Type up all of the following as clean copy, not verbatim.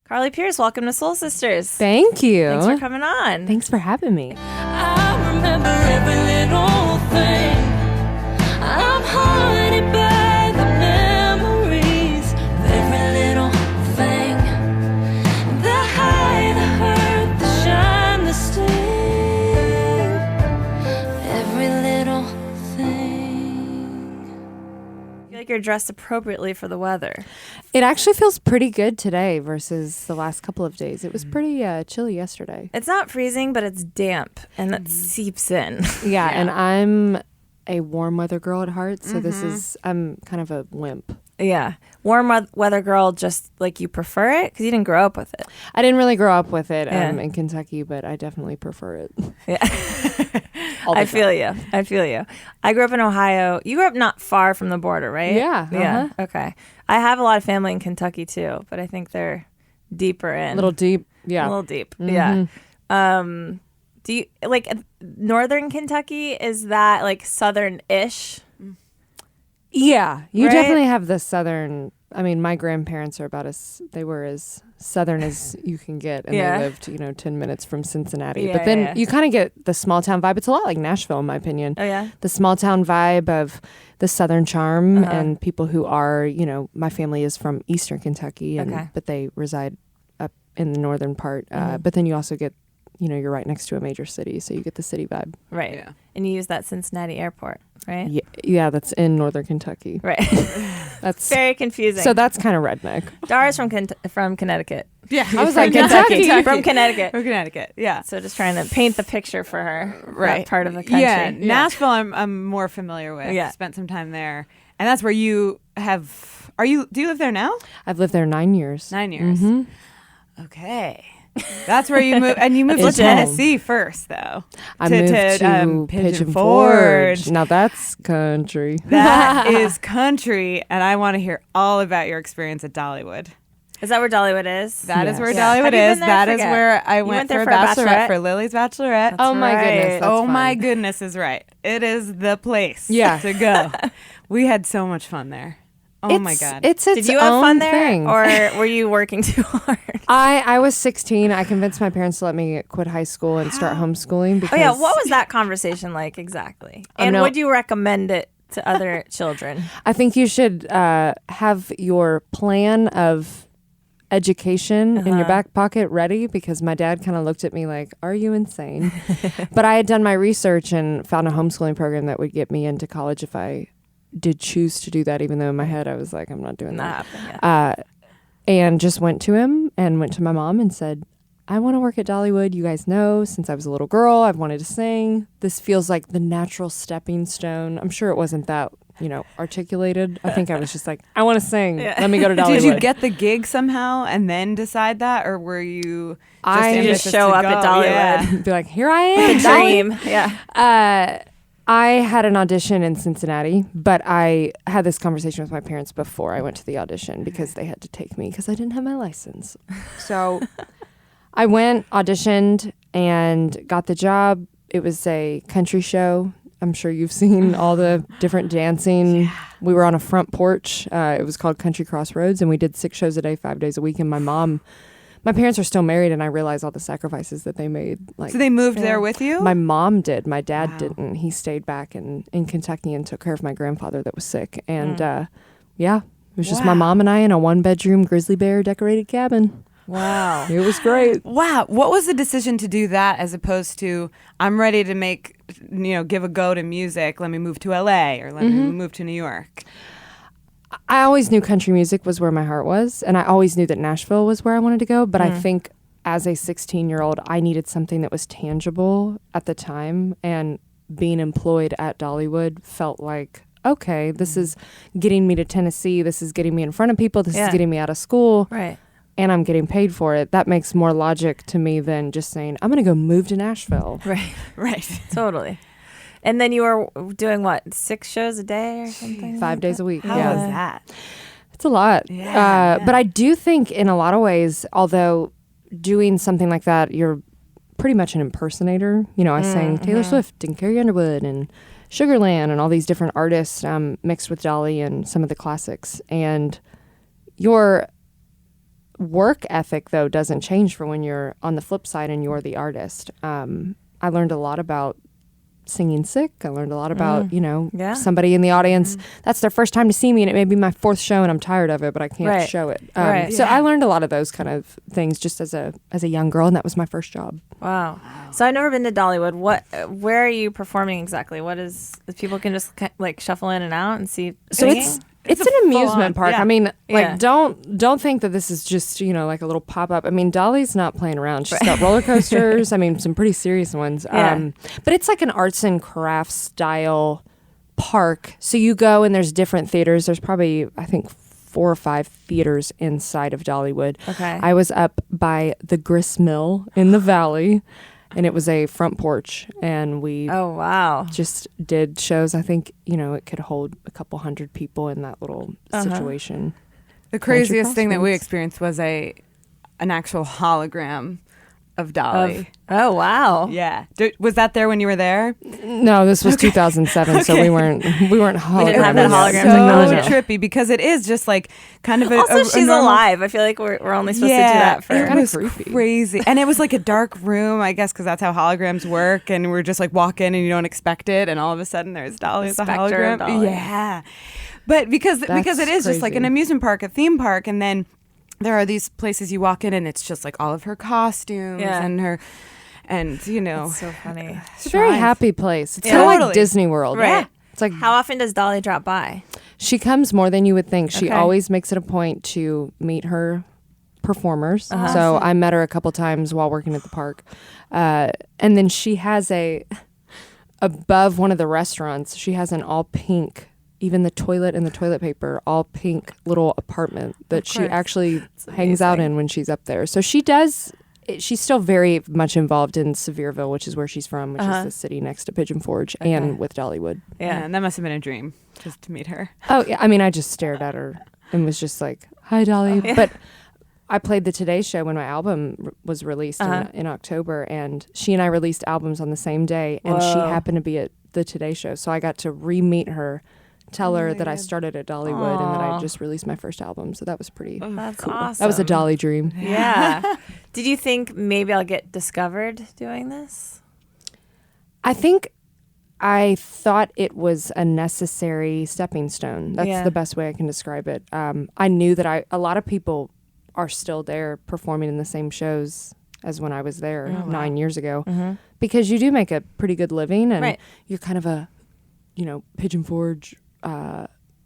Carly Pearce, welcome to Soul Sisters. Thank you. Thanks for coming on. Thanks for having me. I remember every little thing. I'm haunted by the memories of every little thing. The high, the hurt, the shine, the sting. Every little thing. I feel like you're dressed appropriately for the weather. It actually feels pretty good today versus the last couple of days. It was pretty chilly yesterday. It's not freezing, but it's damp, and that seeps in. Yeah, and I'm a warm weather girl at heart, so I'm kind of a wimp. Yeah. Warm weather girl, just like you prefer it? Because you didn't grow up with it. I didn't really grow up with it Yeah. in Kentucky, but I definitely prefer it. Yeah. All the feel you. I feel you. I grew up in Ohio. You grew up not far from the border, right? Yeah, Yeah. Okay. I have a lot of family in Kentucky too, but I think they're deeper in. A little deep, yeah. A little deep. Yeah. Do you like northern Kentucky? Is that like southern-ish? Yeah, you Right? definitely have the southern. I mean, my grandparents are they were as southern as you can get, and Yeah. they lived, 10 minutes from Cincinnati. Yeah, but then yeah. you kind of get the small town vibe. It's a lot like Nashville, in my opinion. Oh yeah. The small town vibe of the southern charm Uh-huh. and people who are, my family is from eastern Kentucky, Okay. but they reside up in the northern part. But then you also get, you're right next to a major city, so you get the city vibe. Right. Yeah. And you use that Cincinnati airport, right? Yeah, that's in northern Kentucky. Right. That's Very confusing. so that's kind of redneck. Dara's from Connecticut. Yeah, I was From like, Kentucky. From Connecticut. From Connecticut. Yeah, So just trying to paint the picture for her. right. That part of the country. Yeah, Nashville. I'm more familiar with. Yeah. Spent some time there, and that's where you have. Do you live there now? I've lived there 9 years. 9 years. Mm-hmm. Okay. That's where you moved, and you moved to It's Tennessee first, though. I moved to Pigeon Forge. Now that's country. That is country, and I want to hear all about your experience at Dollywood. Is that where Dollywood is? That is Yes. where Yeah. Dollywood Have you been is. there? That is Forget. where I You went there for for a a bachelorette bachelorette? for Lily's bachelorette. Oh my right. goodness. That's Oh fun. my goodness is right. It is the place Yeah. to go. We had so much fun there. Oh my God. It's Did you have own fun there, thing. or were you working too hard? I was 16. I convinced my parents to let me quit high school and start homeschooling. Oh Because yeah, what was that conversation like exactly? And no- would you recommend it to other children? I think you should have your plan of education in your back pocket ready, because my dad kind of looked at me like, are you insane? But I had done my research and found a homeschooling program that would get me into college if I did choose to do that, even though in my head I was like, I'm not doing Not that. happening. Yeah. And just went to him and went to my mom and said, I want to work at Dollywood. You guys know, since I was a little girl, I've wanted to sing. This feels like the natural stepping stone. I'm sure it wasn't that, articulated. I think I was just like, I want to sing. Yeah. Let me go to Dollywood. Did you get the gig somehow and then decide that, or were you just I You ambitious just show to up at go? Dollywood. Yeah. Be like, here I am. The Dolly. dream. Yeah. I had an audition in Cincinnati, but I had this conversation with my parents before I went to the audition because they had to take me because I didn't have my license. So I went, auditioned, and got the job. It was a country show. I'm sure you've seen all the different dancing. Yeah. We were on a front porch. It was called Country Crossroads, and we did 6 shows a day, 5 days a week. And my parents are still married, and I realized all the sacrifices that they made. Like, So they moved there with you? my mom did. My dad Wow. didn't. He stayed back in Kentucky and took care of my grandfather that was sick. And it was just my Wow. mom and I in a 1-bedroom grizzly bear decorated cabin. Wow. It was great. Wow. What was the decision to do that as opposed to, I'm ready to give a go to music. Let me move to LA or let me move to New York. I always knew country music was where my heart was, and I always knew that Nashville was where I wanted to go. But I think as a 16-year-old, I needed something that was tangible at the time, and being employed at Dollywood felt like, okay, this is getting me to Tennessee. This is getting me in front of people. This is getting me out of school. Right. And I'm getting paid for it. That makes more logic to me than just saying, I'm going to go move to Nashville. Right. Right. Totally. And then you were doing what, 6 shows a day or something? 5 days a week. How yeah. was that? It's a lot. Yeah, But I do think in a lot of ways, although doing something like that, you're pretty much an impersonator. I sang Taylor Swift and Carrie Underwood and Sugarland and all these different artists mixed with Dolly and some of the classics. And you're work ethic, though, doesn't change for when you're on the flip side and you're the artist. I learned a lot about singing sick. I learned a lot about, somebody in the audience, that's their first time to see me, and it may be my fourth show and I'm tired of it, but I can't show it. So I learned a lot of those kind of things just as a young girl, and that was my first job. Wow. So I've never been to Dollywood. Where are you performing exactly? What is, people can just like shuffle in and out and see singing? So it's an amusement park. Yeah. I mean, like, Yeah. don't think that this is just, like a little pop-up. I mean, Dolly's not playing around. She's got roller coasters. I mean, some pretty serious ones. Yeah. But it's like an arts and crafts style park. So you go and there's different theaters. There's probably, I think, 4 or 5 theaters inside of Dollywood. Okay. I was up by the grist mill in the valley, and it was a front porch, and we Oh, wow. just did shows. I think, it could hold a couple hundred people in that little situation. The craziest thing that we Crossroads. experienced was an actual hologram of Dolly. Oh, wow. Yeah. Was that there when you were there? No, this was 2007, so we weren't hologram. didn't have that hologram so technology. trippy because it is just like kind of a Also, she's normal- alive. I feel like we're only supposed to do that for. it Kinda was creepy. crazy, and it was like a dark room, I guess, because that's how holograms work. And we're just like walk in and you don't expect it, and all of a sudden there's Dolly as a specter of hologram. Dolly. Yeah, but because it is just like an crazy. amusement park, a theme park, and then there are these places you walk in and it's just like all of her costumes and her, and It's so funny. It's a very happy place. It's Yeah. kind of like Totally. Disney World. Right. Yeah. It's like How often does Dolly drop by? she comes more than you would think. She Okay. always makes it a point to meet her performers. Uh-huh. So I met her a couple times while working at the park. And then she has above one of the restaurants, she has an all pink, even the toilet and the toilet paper, all pink little apartment that she course. actually hangs out in when she's up there. So she's still very much involved in Sevierville, which is where she's from, which is the city next to Pigeon Forge, and with Dollywood. Yeah. and that must have been a dream just to meet her. Oh, yeah. I mean, I just stared at her and was just like, hi, Dolly. But I played the Today Show when my album was released in October, and she and I released albums on the same day, and she happened to be at the Today Show. So I got to re-meet her, tell her that I started at Dollywood and that I just released my first album. So that was pretty That's cool. awesome. That was a Dolly dream. Yeah. Did you think maybe I'll get discovered doing this? I think I thought it was a necessary stepping stone. That's the best way I can describe it. I knew that a lot of people are still there performing in the same shows as when I was there 9 years ago, because you do make a pretty good living, and you're kind of a, Pigeon Forge,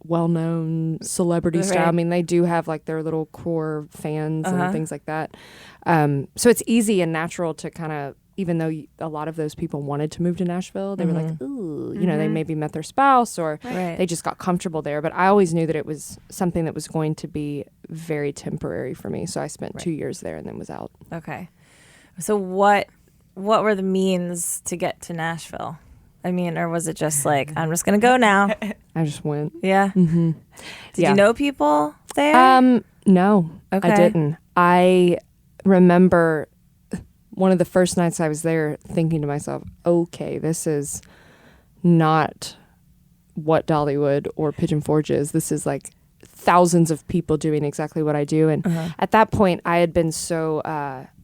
well-known celebrity style. I mean, they do have like their little core fans and things like that. So it's easy and natural to kind of, even though a lot of those people wanted to move to Nashville, they were like, ooh, they maybe met their spouse or they just got comfortable there. But I always knew that it was something that was going to be very temporary for me. So I spent 2 years there and then was out. Okay. So what were the means to get to Nashville? I mean, or was it just like, I'm just going to go now? I just went. Yeah. Mm-hmm. Did you know people there? No, Okay. I didn't. I remember one of the first nights I was there thinking to myself, okay, this is not what Dollywood or Pigeon Forge is. This is like thousands of people doing exactly what I do. And at that point, I had been so...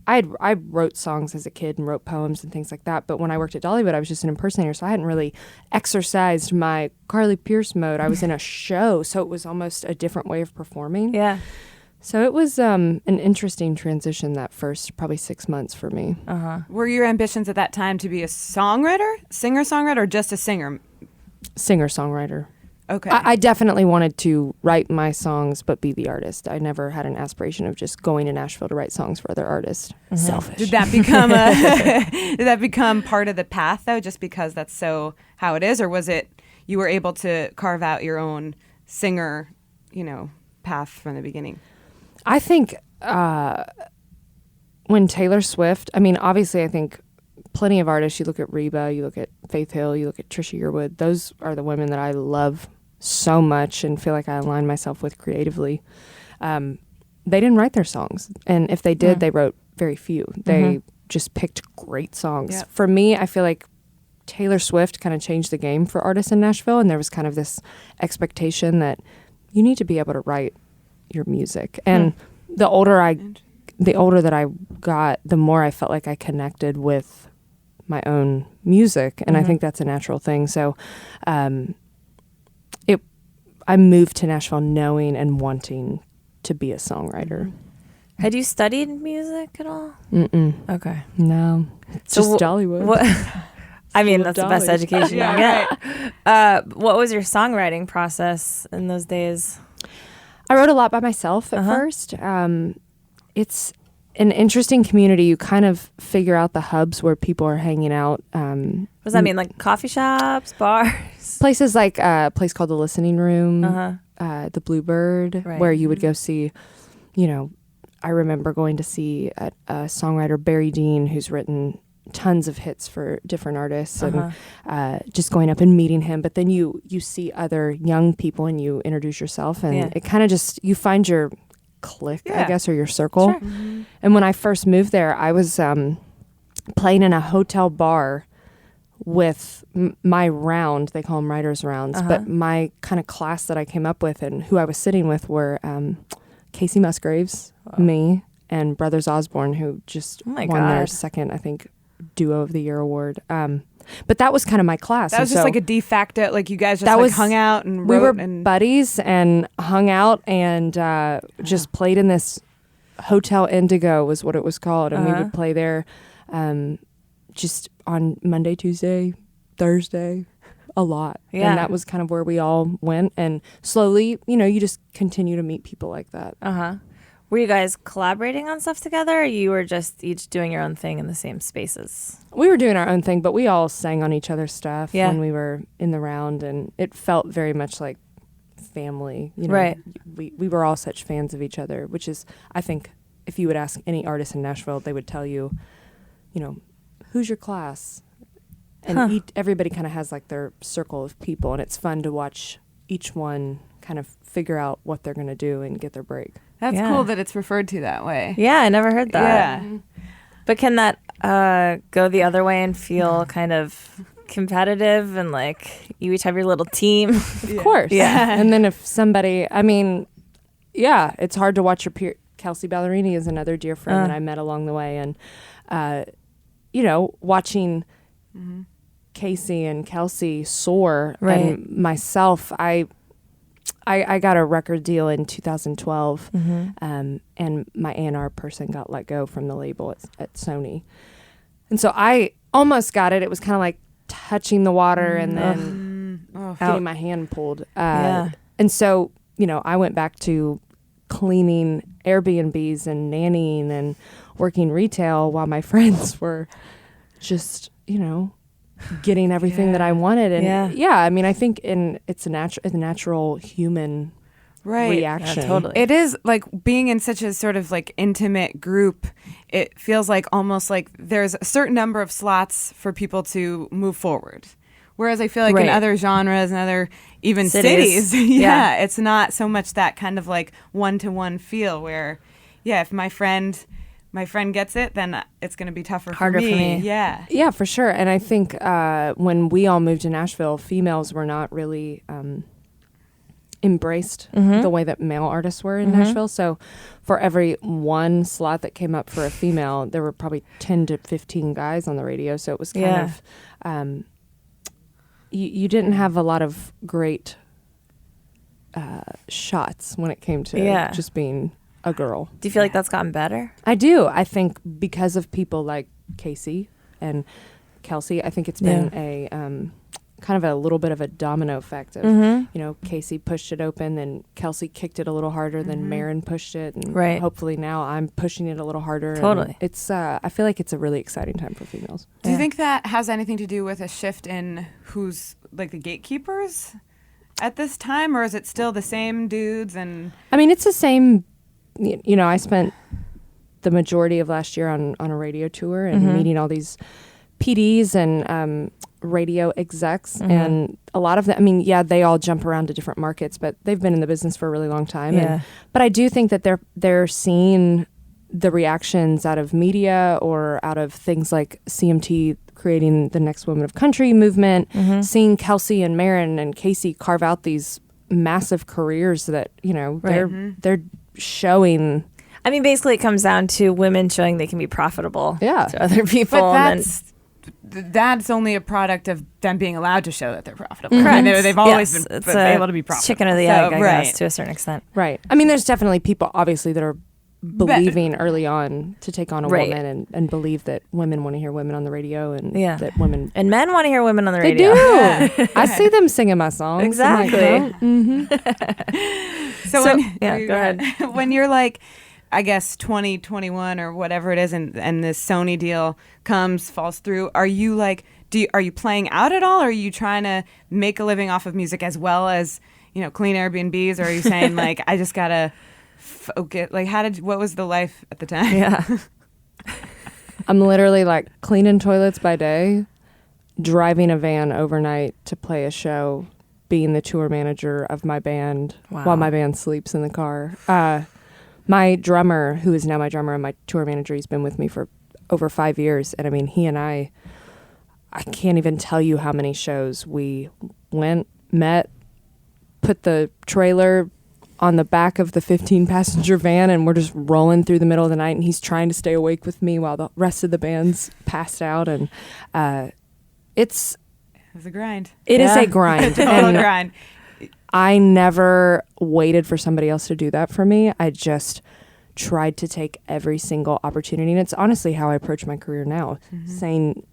I wrote songs as a kid and wrote poems and things like that. But when I worked at Dollywood, I was just an impersonator. So I hadn't really exercised my Carly Pearce mode. I was in a show. So it was almost a different way of performing. Yeah. So it was an interesting transition that first probably 6 months for me. Were your ambitions at that time to be a songwriter, singer-songwriter, or just a singer? Singer-songwriter. Okay. I definitely wanted to write my songs, but be the artist. I never had an aspiration of just going to Nashville to write songs for other artists. Selfish. Did that become part of the path though, just because that's so how it is, or was it you were able to carve out your own singer, path from the beginning? I think when Taylor Swift, I mean, obviously, I think plenty of artists. You look at Reba, you look at Faith Hill, you look at Trisha Yearwood. Those are the women that I love so much and feel like I align myself with creatively. They didn't write their songs, and if they did, they wrote very few. They just picked great songs. Yep. For me, I feel like Taylor Swift kind of changed the game for artists in Nashville, and there was kind of this expectation that you need to be able to write your music. And the older that I got, the more I felt like I connected with my own music, and I think that's a natural thing. So, I moved to Nashville knowing and wanting to be a songwriter. Had you studied music at all? Mm-mm. Okay. No, it's So just Dollywood. What? I mean, Full of that's the best dollies. education you can get. What was your songwriting process in those days? I wrote a lot by myself at first. It's an interesting community. You kind of figure out the hubs where people are hanging out. What does that mean? Like coffee shops, bars? Places like a place called the Listening Room, the Bluebird, Right. where you would go see, I remember going to see a songwriter, Barry Dean, who's written tons of hits for different artists, and just going up and meeting him. But then you see other young people and you introduce yourself, and it kind of just, you find your clique, I guess, or your circle. Sure. And when I first moved there, I was playing in a hotel bar with my round, they call them writers' rounds, but my kind of class that I came up with and who I was sitting with were Casey Musgraves, me, and Brothers Osborne, who just won their second, I think, Duo of the Year award. But that was kind of my class. That was just like a de facto, like you guys just hung out and we wrote were and buddies and hung out and just played in this Hotel Indigo was what it was called, and we would play there just on Monday, Tuesday, Thursday, a lot. Yeah. And that was kind of where we all went, and slowly, you just continue to meet people like that. Were you guys collaborating on stuff together, or you were just each doing your own thing in the same spaces? We were doing our own thing, but we all sang on each other's stuff Yeah. when we were in the round, and it felt very much like family. Right. We were all such fans of each other, which is, I think, if you would ask any artist in Nashville, they would tell you, who's your class? And everybody kind of has like their circle of people, and it's fun to watch each one kind of figure out what they're going to do and get their break. that's cool that it's referred to that way. Yeah, I never heard that. Yeah. But can that go the other way and feel kind of competitive and like you each have your little team? Of course. Yeah. And then if somebody, it's hard to watch your peer. Kelsey Ballerini is another dear friend that I met along the way. And, watching Casey and Kelsey soar, and myself, I got a record deal in 2012, and my A&R person got let go from the label at Sony. And so I almost got it. It was kind of like touching the water and then getting my hand pulled. And so, I went back to cleaning Airbnbs and nannying and working retail while my friends were just, getting everything that I wanted. And I think it's a natural human reaction. Yeah, totally. It is like being in such a sort of like intimate group. It feels like almost like there's a certain number of slots for people to move forward. Whereas I feel like in other genres and other even cities, it's not so much that kind of like one-to-one feel where, if my friend gets it, then it's going to be harder for me. Yeah. Yeah, for sure. And I think when we all moved to Nashville, females were not really embraced the way that male artists were in Nashville. So for every one slot that came up for a female, there were probably 10 to 15 guys on the radio. So it was kind of, you didn't have a lot of great shots when it came to just being a girl. Do you feel like that's gotten better? I do. I think because of people like Casey and Kelsey, I think it's been a kind of a little bit of a domino effect of, Casey pushed it open, then Kelsey kicked it a little harder, then Maren pushed it, and hopefully now I'm pushing it a little harder. Totally. And it's, I feel like it's a really exciting time for females. Do you think that has anything to do with a shift in who's like the gatekeepers at this time, or is it still the same dudes? And I mean, it's the same. I spent the majority of last year on a radio tour and meeting all these PDs and radio execs, and a lot of them, they all jump around to different markets, but they've been in the business for a really long time. But I do think that they're seeing the reactions out of media or out of things like CMT creating the Next Women of Country movement, seeing Kelsey and Maren and Casey carve out these massive careers that, they're showing I mean, basically, it comes down to women showing they can be profitable to other people. But that's only a product of them being allowed to show that they're profitable. Correct. They've always Yes, been it's able to be profitable. Chicken or the egg, I guess, to a certain extent. Right. I mean, there's definitely people, obviously, that are believing early on to take on a woman and believe that women want to hear women on the radio and that women... And men want to hear women on the radio. They do. I see them singing my songs. Exactly. So go ahead. When you're like, I guess 20, 21 or whatever it is, and this Sony deal falls through, are you like, are you playing out at all? Or are you trying to make a living off of music as well as, clean Airbnbs? Or are you saying like, I just gotta focus? Like, what was the life at the time? Yeah. I'm literally like cleaning toilets by day, driving a van overnight to play a show, being the tour manager of my band while my band sleeps in the car. My drummer, who is now my drummer and my tour manager, he's been with me for over 5 years. And I mean, he and I can't even tell you how many shows we went, met, put the trailer on the back of the 15-passenger van, and we're just rolling through the middle of the night, and he's trying to stay awake with me while the rest of the band's passed out. And it's a grind. It is a grind. Total grind. I never waited for somebody else to do that for me. I just tried to take every single opportunity. And it's honestly how I approach my career now, saying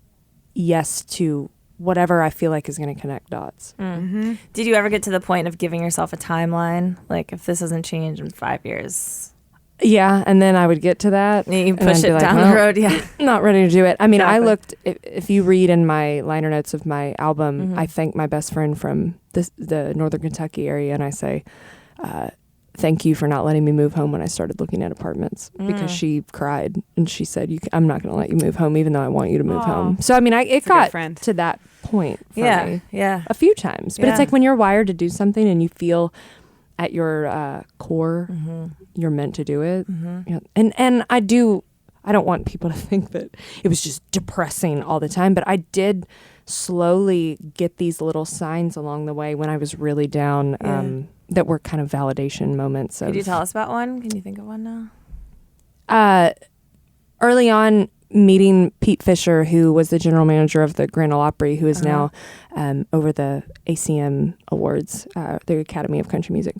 yes to whatever I feel like is going to connect dots. Mm-hmm. Did you ever get to the point of giving yourself a timeline? Like, if this doesn't change in 5 years? Yeah, and then I would get to that. You push it down the road, Not ready to do it. I mean, I looked, if you read in my liner notes of my album, I thank my best friend from the Northern Kentucky area, and I say, thank you for not letting me move home when I started looking at apartments, because she cried, and she said, I'm not going to let you move home, even though I want you to move home. So, I mean, it got to that point for me a few times. But it's like when you're wired to do something and you feel at your core, you're meant to do it. And I don't want people to think that it was just depressing all the time, but I did slowly get these little signs along the way when I was really down that were kind of validation moments. Could you tell us about one? Can you think of one now? Early on, meeting Pete Fisher, who was the general manager of the Grand Ole Opry, who is now over the ACM Awards, the Academy of Country Music.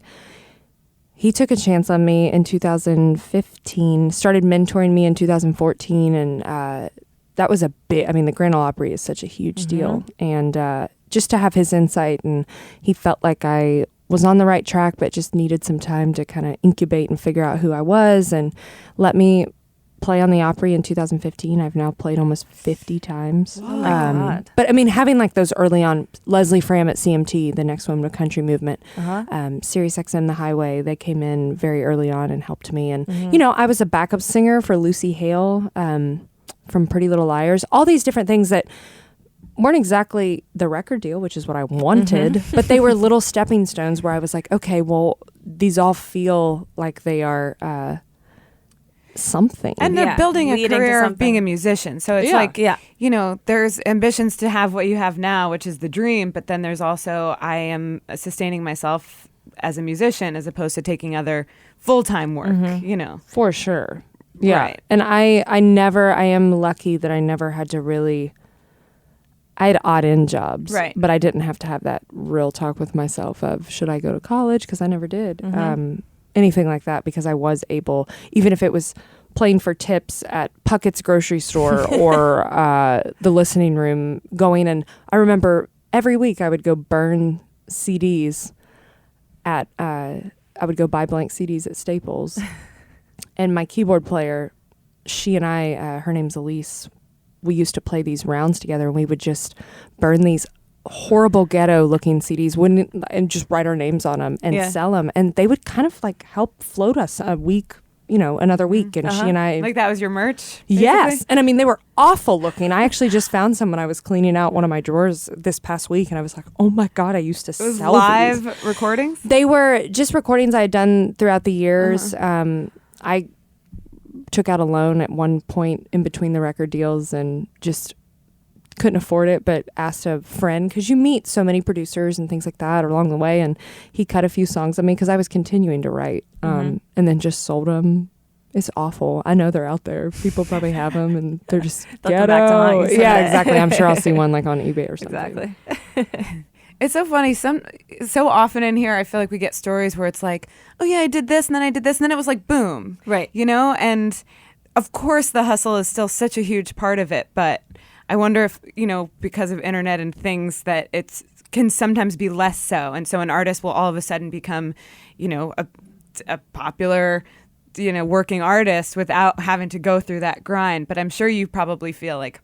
He took a chance on me in 2015, started mentoring me in 2014, and that was a big, I mean, the Grand Ole Opry is such a huge deal. And just to have his insight, and he felt like I was on the right track, but just needed some time to kind of incubate and figure out who I was, and let me play on the Opry in 2015. I've now played almost 50 times. Oh my God. But I mean, having like those early on, Leslie Fram at CMT, the Next Woman of Country Movement, Sirius XM The Highway, they came in very early on and helped me. And, I was a backup singer for Lucy Hale from Pretty Little Liars. All these different things that weren't exactly the record deal, which is what I wanted, but they were little stepping stones where I was like, okay, well, these all feel like they are something. And they're building a career of being a musician. So it's like, there's ambitions to have what you have now, which is the dream, but then there's also, I am sustaining myself as a musician as opposed to taking other full-time work, For sure. Yeah. Right. And I am lucky that I never had to really, I had odd-end jobs, right? But I didn't have to have that real talk with myself of, should I go to college? Because I never did. Anything like that, because I was able, even if it was playing for tips at Puckett's grocery store or the listening room, going, and I remember every week I would go burn CDs at, I would go buy blank CDs at Staples. And my keyboard player, she and I, her name's Elise, we used to play these rounds together, and we would just burn these horrible ghetto looking CDs and just write our names on them and sell them. And they would kind of like help float us a week, another week. And she and I. Like that was your merch? Basically? Yes. And I mean, they were awful looking. I actually just found some when I was cleaning out one of my drawers this past week. And I was like, oh my God, I used to sell live these. Recordings? They were just recordings I had done throughout the years. I took out a loan at one point in between the record deals and just couldn't afford it, but asked a friend, because you meet so many producers and things like that along the way, and he cut a few songs on me because I was continuing to write, and then just sold them It's awful. I know they're out there. People probably have them, and they're just They'll come back to haunt you ghetto. Yeah, someday. exactly. I'm sure I'll see one like on eBay or something. Exactly. It's so funny. So often in here, I feel like we get stories where it's like, oh yeah, I did this, and then I did this, and then it was like, boom. Right. You know? And of course, the hustle is still such a huge part of it, but I wonder if, because of internet and things, that it's can sometimes be less so. And so an artist will all of a sudden become, a popular, working artist without having to go through that grind. But I'm sure you probably feel like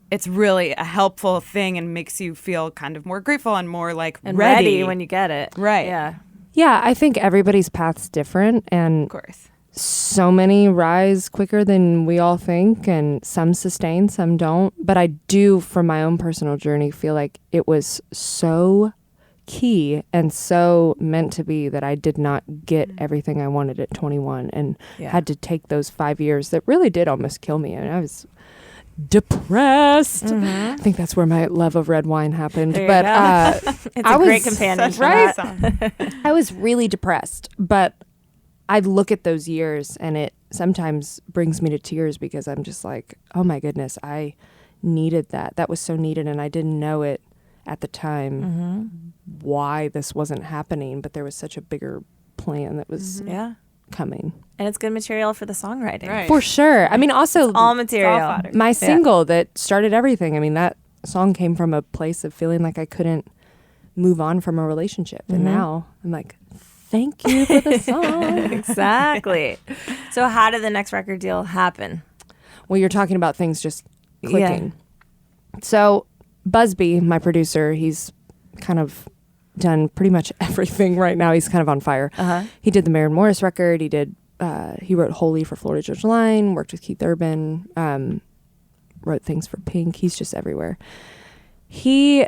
it's really a helpful thing and makes you feel kind of more grateful and more like And ready. ready when you get it. Right. Yeah. Yeah, I think everybody's path's different, and Of course. so many rise quicker than we all think, and some sustain, some don't. But I do, from my own personal journey, feel like it was so key and so meant to be that I did not get everything I wanted at 21 and Yeah. had to take those 5 years that really did almost kill me. And I was depressed. I think that's where my love of red wine happened. There you But go. It's I a great was- companion for right? that. I was really depressed, but I look at those years and it sometimes brings me to tears because I'm just like, oh my goodness, I needed that. That was so needed, and I didn't know it at the time why this wasn't happening, but there was such a bigger plan that was Yeah. coming. And it's good material for the songwriting. Right. For sure. I mean, also All material. fodder. my single that started everything. I mean, that song came from a place of feeling like I couldn't move on from a relationship. And now I'm like, thank you for the song. Exactly. So how did the next record deal happen? Well, you're talking about things just clicking. So Busby, my producer, he's kind of done pretty much everything right now. He's kind of on fire. He did the Maren Morris record. He wrote Holy for Florida Georgia Line, worked with Keith Urban, wrote things for Pink. He's just everywhere. He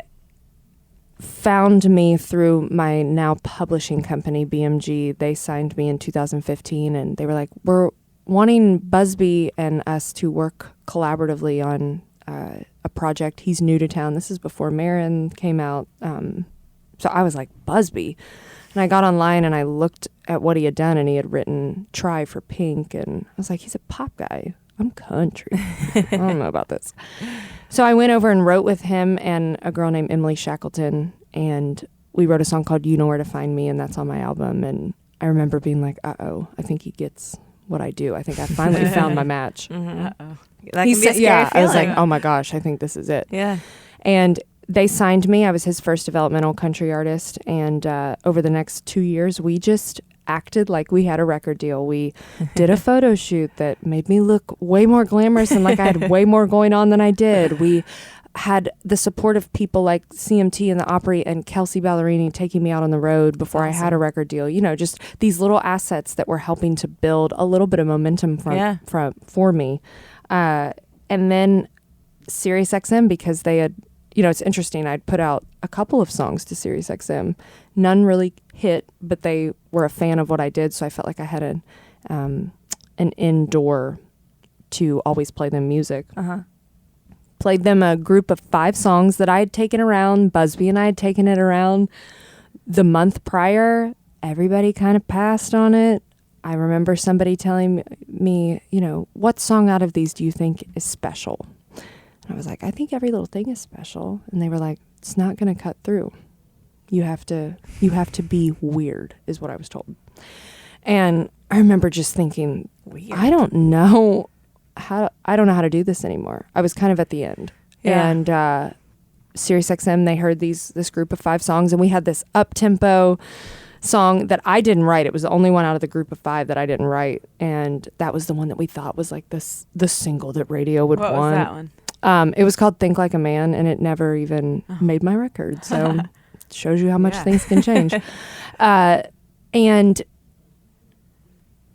found me through my now publishing company, BMG. They signed me in 2015, and they were like, we're wanting Busby and us to work collaboratively on a project. He's new to town. This is before Maren came out. So I was like, Busby. And I got online and I looked at what he had done, and he had written Try for Pink. And I was like, he's a pop guy. I'm country. I don't know about this. So I went over and wrote with him and a girl named Emily Shackleton. And we wrote a song called You Know Where to Find Me. And that's on my album. And I remember being like, uh-oh, I think he gets what I do. I think I finally found my match. That He can be a said, scary yeah, I was feeling. like, oh my gosh, I think this is it. Yeah. And they signed me. I was his first developmental country artist. And over the next 2 years, we just acted like we had a record deal. We did a photo shoot that made me look way more glamorous and like I had way more going on than I did. We had the support of people like CMT and the Opry and Kelsey Ballerini taking me out on the road before I had a record deal. You know, just these little assets that were helping to build a little bit of momentum for me. And then SiriusXM, because they had, you know, it's interesting. I'd put out a couple of songs to SiriusXM. None really hit, but they were a fan of what I did. So I felt like I had an indoor to always play them music. Played them a group of 5 songs that I had taken around. Busby and I had taken it around the month prior. Everybody kind of passed on it. I remember somebody telling me, you know, what song out of these do you think is special? And I was like, I think every little thing is special. And they were like, it's not going to cut through. You have to be weird, is what I was told. And I remember just thinking, weird. I don't know how to do this anymore. I was kind of at the end. Yeah. And SiriusXM, they heard this group of 5 songs, and we had this up-tempo song that I didn't write. It was the only one out of the group of 5 that I didn't write, and that was the one that we thought was like the single that radio would want. What was that one? It was called Think Like a Man, and it never even made my record. So it shows you how much things can change. And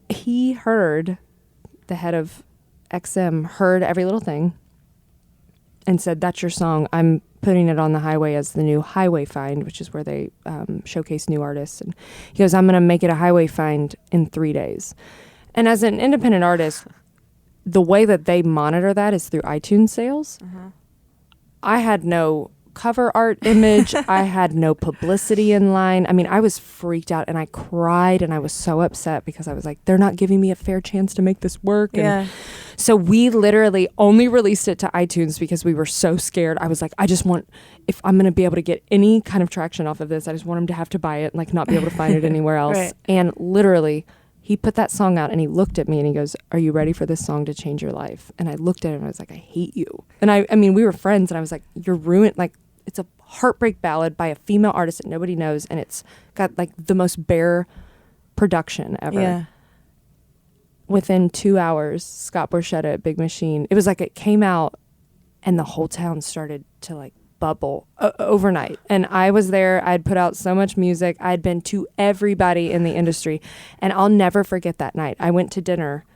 he heard, the head of XM heard every little thing and said, that's your song. I'm putting it on the highway as the new highway find, which is where they showcase new artists. And he goes, I'm going to make it a highway find in 3 days. And as an independent artist, the way that they monitor that is through iTunes sales. I had no cover art image. I had no publicity in line. I mean, I was freaked out and I cried and I was so upset because I was like, they're not giving me a fair chance to make this work. And so we literally only released it to iTunes because we were so scared. I was like, I just want, if I'm going to be able to get any kind of traction off of this, I just want them to have to buy it and like not be able to find it anywhere else. Right. And literally, he put that song out and he looked at me and he goes, are you ready for this song to change your life? And I looked at him and I was like, I hate you. And I mean, we were friends and I was like, you're ruined. Like, it's a heartbreak ballad by a female artist that nobody knows. And it's got like the most bare production ever. Yeah. Within 2 hours, Scott Borchetta at Big Machine, it was like it came out and the whole town started to like bubble overnight. And I was there. I'd put out so much music. I'd been to everybody in the industry. And I'll never forget that night. I went to dinner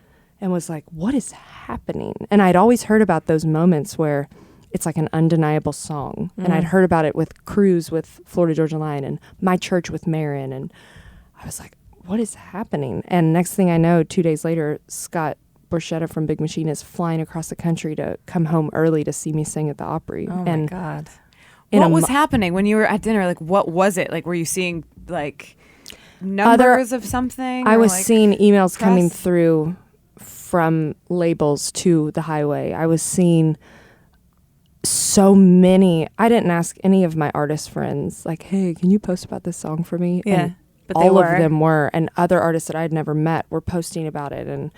and was like, what is happening? And I'd always heard about those moments where it's like an undeniable song. And I'd heard about it with Cruise with Florida Georgia Line and My Church with Marin. And I was like, what is happening? And next thing I know, 2 days later, Scott Borchetta from Big Machine is flying across the country to come home early to see me sing at the Opry. Oh my God. What was happening when you were at dinner? Like, what was it? Like, were you seeing like numbers of something? I or, was like, seeing emails coming press? through from labels to the highway. I was seeing so many. I didn't ask any of my artist friends, like, hey, can you post about this song for me? Yeah. And But they all of were. them were. And other artists that I'd never met were posting about it. And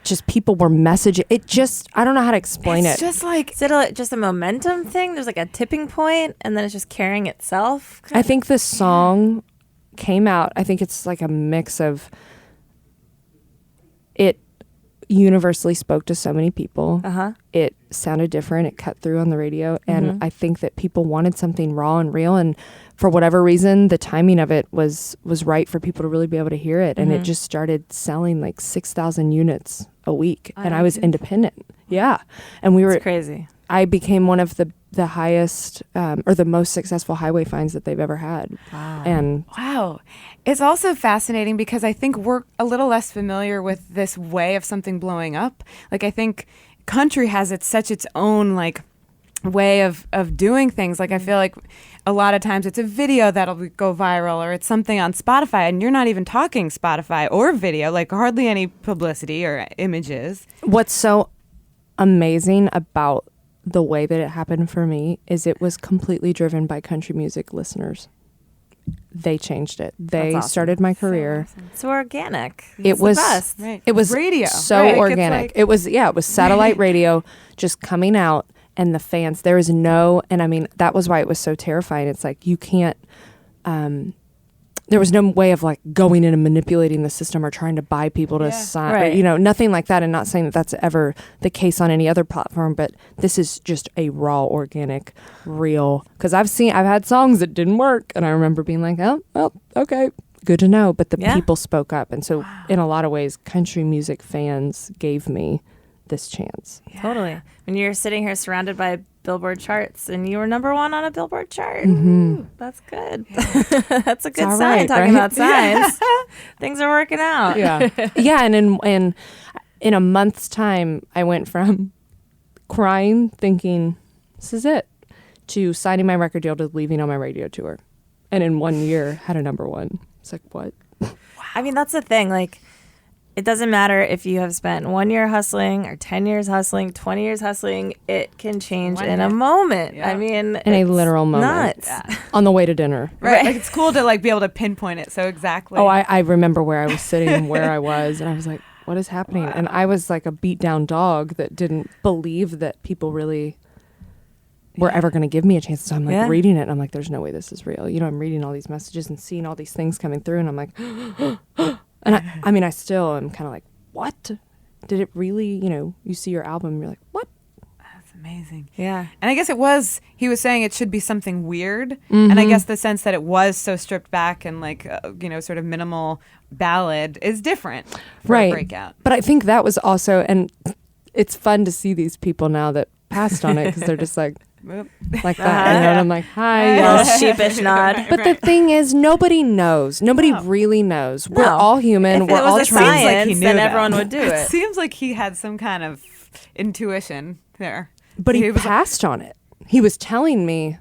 just people were messaging. It just, I don't know how to explain It's it. just like Is it just a momentum thing? There's like a tipping point and then it's just carrying itself? I think the song came out, I think it's like a mix of it universally spoke to so many people. Uh-huh. It sounded different. It cut through on the radio. And I think that people wanted something raw and real. And for whatever reason, the timing of it was right for people to really be able to hear it. And it just started selling like 6,000 units a week. And I was independent. Yeah. And we were It's crazy. I became one of the highest or the most successful highway finds that they've ever had. Wow. And wow. It's also fascinating because I think we're a little less familiar with this way of something blowing up. Like, I think country has its own like way of doing things. Like, I feel like a lot of times it's a video that'll go viral or it's something on Spotify and you're not even talking Spotify or video, like hardly any publicity or images. what's so amazing about the way that it happened for me is it was completely driven by country music listeners. They changed it. They That's awesome. started my career. So organic. It It's the was best. Right. it was radio. so Right. It's organic. like- It was it was satellite radio just coming out and the fans. There is no, and I mean that was why it was so terrifying. It's like you can't there was no way of like going in and manipulating the system or trying to buy people to sign, Right. or, you know, nothing like that. And not saying that that's ever the case on any other platform, but this is just a raw, organic, real. Because I've had songs that didn't work, and I remember being like, oh, well, okay, good to know. But the people spoke up, and so in a lot of ways, country music fans gave me this chance. Totally. When you're sitting here surrounded by Billboard charts and you were number one on a Billboard chart. That's good. That's a good all sign. right, Talking right? about signs. Things are working out. Yeah, yeah, and in a month's time, I went from crying, thinking this is it, to signing my record deal to leaving on my radio tour, and in 1 year had a number one. It's like what? I mean, that's the thing. Like, it doesn't matter if you have spent 1 year hustling or 10 years hustling, 20 years hustling. It can change One in a hit. moment. Yeah. I mean, In a it's literal moment. nuts. On the way to dinner. Right. Like, it's cool to like be able to pinpoint it so exactly. Oh, I remember where I was sitting, where I was, and I was like, what is happening? And I was like a beat down dog that didn't believe that people really were ever going to give me a chance. So I'm like reading it and I'm like, there's no way this is real. You know, I'm reading all these messages and seeing all these things coming through and I'm like, and I mean, I still am kind of like, what? Did it really, you know, you see your album and you're like, what? That's amazing. Yeah. And I guess he was saying it should be something weird. And I guess the sense that it was so stripped back and like, you know, sort of minimal ballad is different for a breakout. But I think that was also, and it's fun to see these people now that passed on it because they're just like that. And I'm like, hi, A y'all. little sheepish nod. But the thing is, nobody knows. Nobody really knows. We're No. all human. If We're it was all a trying. science, then that. everyone would do It it. seems like he had some kind of intuition there. But he was passed on it. he was telling me,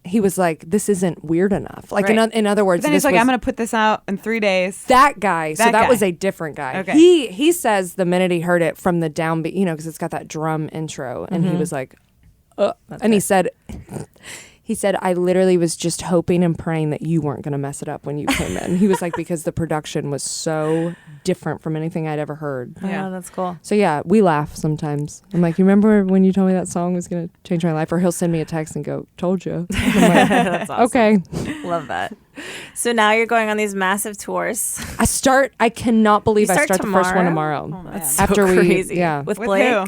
he was like, this isn't weird enough. Like, Right. in other words, But then he's like, I'm going to put this out in 3 days. that guy. So That that guy. was a different guy. Okay. He says the minute he heard it from the downbeat, because it's got that drum intro, and he was like, and he said, I literally was just hoping and praying that you weren't going to mess it up when you came in. He was like, because the production was so different from anything I'd ever heard. Yeah. Oh, that's cool. So yeah, we laugh sometimes. I'm like, you remember when you told me that song was going to change my life? Or he'll send me a text and go, told you. I'm like, That's awesome. okay. Love that. So now you're going on these massive tours. I cannot believe You I start start the first one tomorrow? tomorrow. That's After so we- crazy. yeah. With With Blake. who?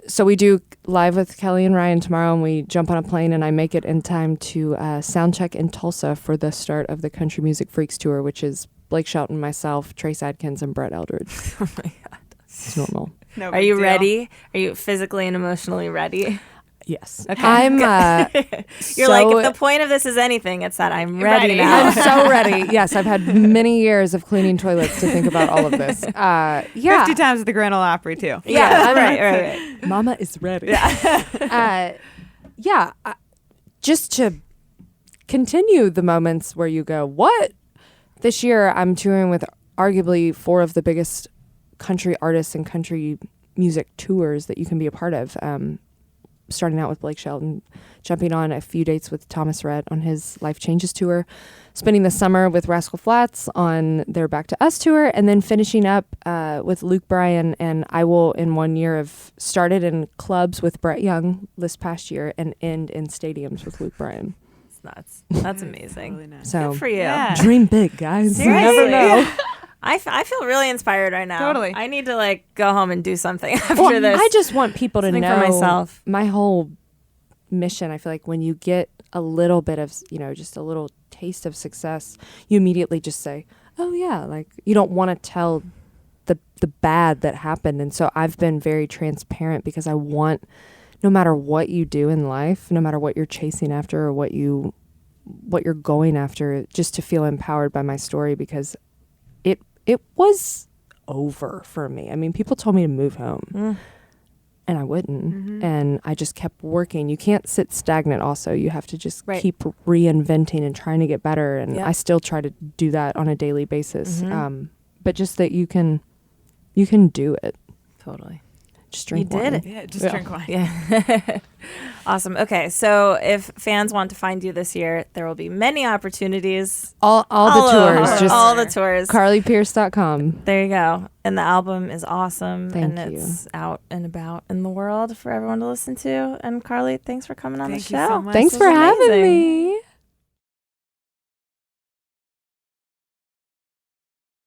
So we do live with Kelly and Ryan tomorrow, and we jump on a plane, and I make it in time to sound check in Tulsa for the start of the Country Music Freaks tour, which is Blake Shelton, myself, Trace Adkins, and Brett Eldridge. Oh my God. It's normal. No Are big you deal. ready? Are you physically and emotionally ready? Yes. Okay. I'm You're like, if the point of this is anything, it's that I'm ready, Ready. now. I'm so ready. Yes, I've had many years of cleaning toilets to think about all of this. Yeah. 50 times at the Grand Ole Opry, too. Yeah, right. Mama is ready. Just to continue the moments where you go, what? This year, I'm touring with arguably 4 of the biggest country artists and country music tours that you can be a part of. Starting out with Blake Shelton, jumping on a few dates with Thomas Rhett on his Life Changes tour, spending the summer with Rascal Flatts on their Back to Us tour, and then finishing up with Luke Bryan. And I will, in 1 year, have started in clubs with Brett Young this past year and end in stadiums with Luke Bryan. It's nuts. That's amazing. Really nice. So Good for you. Yeah. dream big, guys. You Seriously. never know. I feel really inspired right now. Totally. I need to go home and do something after Well, this. I just want people to Something know for myself. my whole mission. I feel like when you get a little bit of, just a little taste of success, you immediately just say, oh yeah, like you don't want to tell the bad that happened. And so I've been very transparent because I want, no matter what you do in life, no matter what you're chasing after or what you're going after, just to feel empowered by my story, because it was over for me. I mean, people told me to move home. And I wouldn't. Mm-hmm. And I just kept working. You can't sit stagnant also. You have to just Right. keep reinventing and trying to get better. And Yeah. I still try to do that on a daily basis. Mm-hmm. But just that you can do it. Totally. Just drink You did wine. it. Yeah, just Yeah. drink wine. Yeah. Awesome. Okay. So if fans want to find you this year, there will be many opportunities. All the tours. over. Just all the tours. CarlyPearce.com. There you go. And the album is awesome. Thank and you. it's out and about in the world for everyone to listen to. And Carly, thanks for coming on Thank the you show. so much. Thanks This for was having amazing. me.